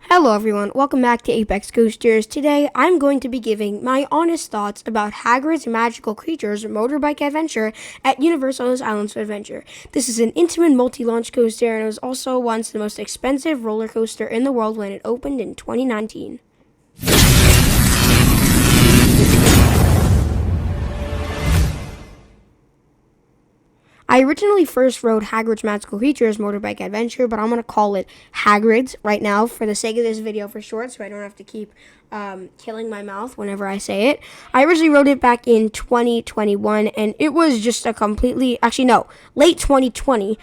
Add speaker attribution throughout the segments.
Speaker 1: Hello everyone, welcome back to Apex Coasters. Today I'm going to be giving my honest thoughts about Hagrid's Magical Creatures Motorbike Adventure at Universal's Islands of Adventure. This is an intimate multi-launch coaster and it was also once the most expensive roller coaster in the world when it opened in 2019. I originally first wrote Hagrid's Magical Creatures Motorbike Adventure, but I'm going to call it Hagrid's right now for the sake of this video for short, so I don't have to keep killing my mouth whenever I say it. I originally wrote it back in 2021, and it was just a late 2020.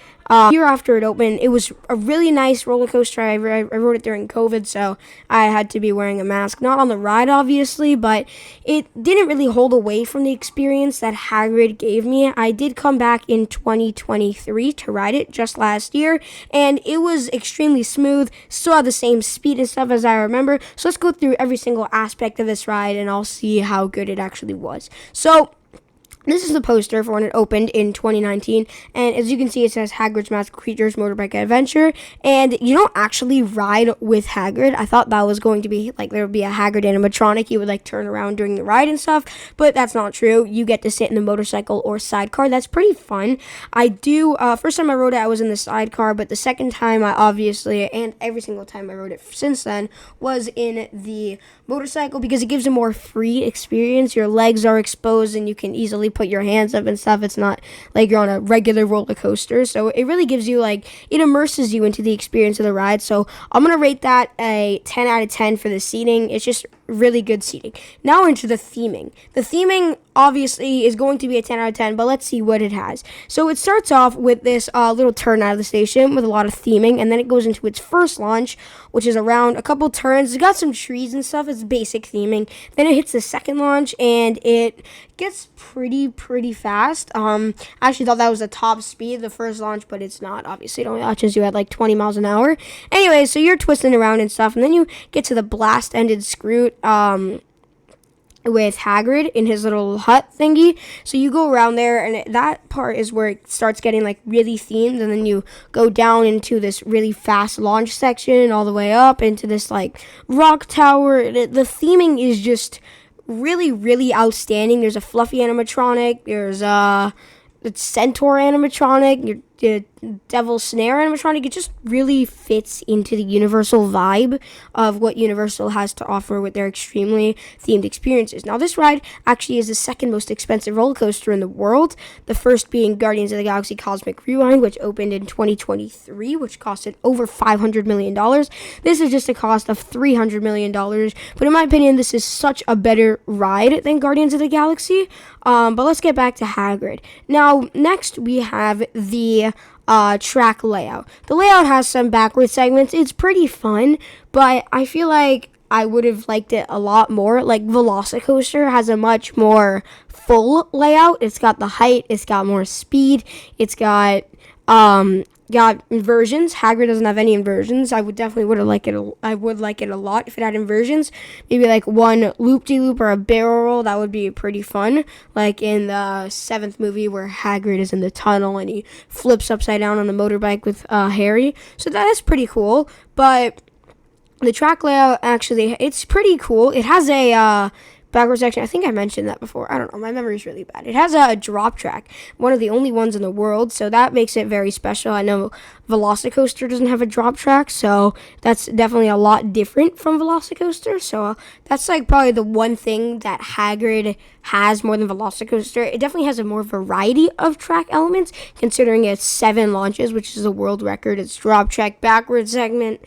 Speaker 1: Year after it opened, it was a really nice roller coaster. I wrote it during COVID, so I had to be wearing a mask. Not on the ride, obviously, but it didn't really hold away from the experience that Hagrid gave me. I did come back in 2023 to ride it just last year, and it was extremely smooth. Still had the same speed and stuff as I remember. So let's go through every single aspect of this ride, and I'll see how good it actually was. So this is the poster for when it opened in 2019, and as you can see, it says Hagrid's Magical Creatures Motorbike Adventure, and you don't actually ride with Hagrid. I thought that was going to be, there would be a Hagrid animatronic. You would, turn around during the ride and stuff, but that's not true. You get to sit in the motorcycle or sidecar. That's pretty fun. First time I rode it, I was in the sidecar, but the second time I obviously, and every single time I rode it since then, was in the motorcycle because it gives a more free experience. Your legs are exposed, and you can easily put your hands up and stuff. It's not like you're on a regular roller coaster, so it really gives you it immerses you into the experience of the ride. So I'm gonna rate that a 10 out of 10 for the seating. It's just really good seating. Now into the theming. The theming obviously is going to be a 10 out of 10, but let's see what it has. So it starts off with this little turn out of the station with a lot of theming, and then it goes into its first launch, which is around a couple turns. It's got some trees and stuff. It's basic theming. Then it hits the second launch, and it gets pretty fast. I actually thought that was the top speed, the first launch, but it's not. Obviously, it only launches you at 20 miles an hour. Anyway, so you're twisting around and stuff, and then you get to the blast-ended Scroot, with Hagrid in his little hut thingy. So you go around there, and that part is where it starts getting really themed, and then you go down into this really fast launch section all the way up into this rock tower. The theming is just really outstanding. There's a fluffy animatronic, there's a centaur animatronic, the devil snare animatronic. It just really fits into the Universal vibe of what Universal has to offer with their extremely themed experiences. Now, this ride actually is the second most expensive roller coaster in the world, the first being Guardians of the Galaxy Cosmic Rewind, which opened in 2023, which costed over $500 million. This is just a cost of $300 million, but in my opinion, this is such a better ride than Guardians of the Galaxy. But let's get back to Hagrid. Now, next we have the track layout. The layout has some backward segments. It's pretty fun, but I feel like I would have liked it a lot more. Velocicoaster has a much more full layout. It's got the height, it's got more speed, it's got inversions. Hagrid doesn't have any inversions. I would like it a lot if it had inversions. Maybe one loop-de-loop or a barrel roll. That would be pretty fun. Like in the 7th movie where Hagrid is in the tunnel and he flips upside down on the motorbike with Harry. So that is pretty cool. But the track layout, actually, it's pretty cool. It has a backward section. I think I mentioned that before. I don't know. My memory's really bad. It has a drop track, one of the only ones in the world, so that makes it very special. I know Velocicoaster doesn't have a drop track, so that's definitely a lot different from Velocicoaster. So that's probably the one thing that Hagrid has more than Velocicoaster. It definitely has a more variety of track elements, considering it's 7 launches, which is a world record. It's drop track, backward segment,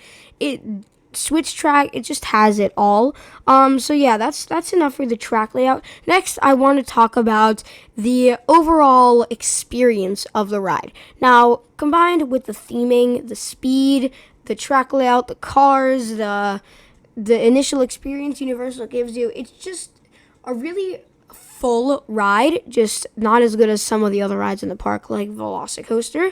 Speaker 1: switch track. It just has it all. So yeah, that's enough for the track layout. Next, I want to talk about the overall experience of the ride. Now, combined with the theming, the speed, the track layout, the cars, the initial experience Universal gives you, it's just a really full ride, just not as good as some of the other rides in the park, like Velocicoaster.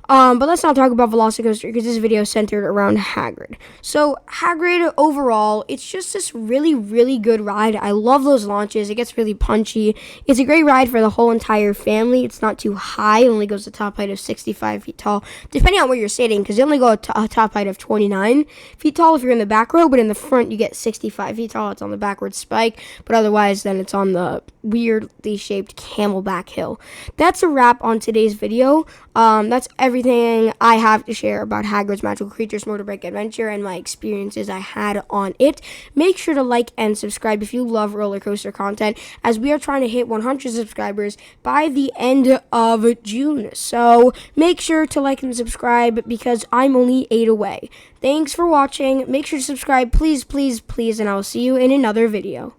Speaker 1: But let's not talk about Velocicoaster because this video is centered around Hagrid. So Hagrid, overall, it's just this really, really good ride. I love those launches. It gets really punchy. It's a great ride for the whole entire family. It's not too high. It only goes to top height of 65 feet tall, depending on where you're sitting, because you only go to a top height of 29 feet tall if you're in the back row, but in the front you get 65 feet tall. It's on the backward spike, but otherwise then it's on the weirdly shaped camelback hill. That's a wrap on today's video. That's everything I have to share about Hagrid's Magical Creatures Motorbike Adventure and my experiences I had on it. Make sure to like and subscribe if you love roller coaster content, as we are trying to hit 100 subscribers by the end of June. So make sure to like and subscribe because I'm only 8 away. Thanks for watching. Make sure to subscribe, please, please, please, and I will see you in another video.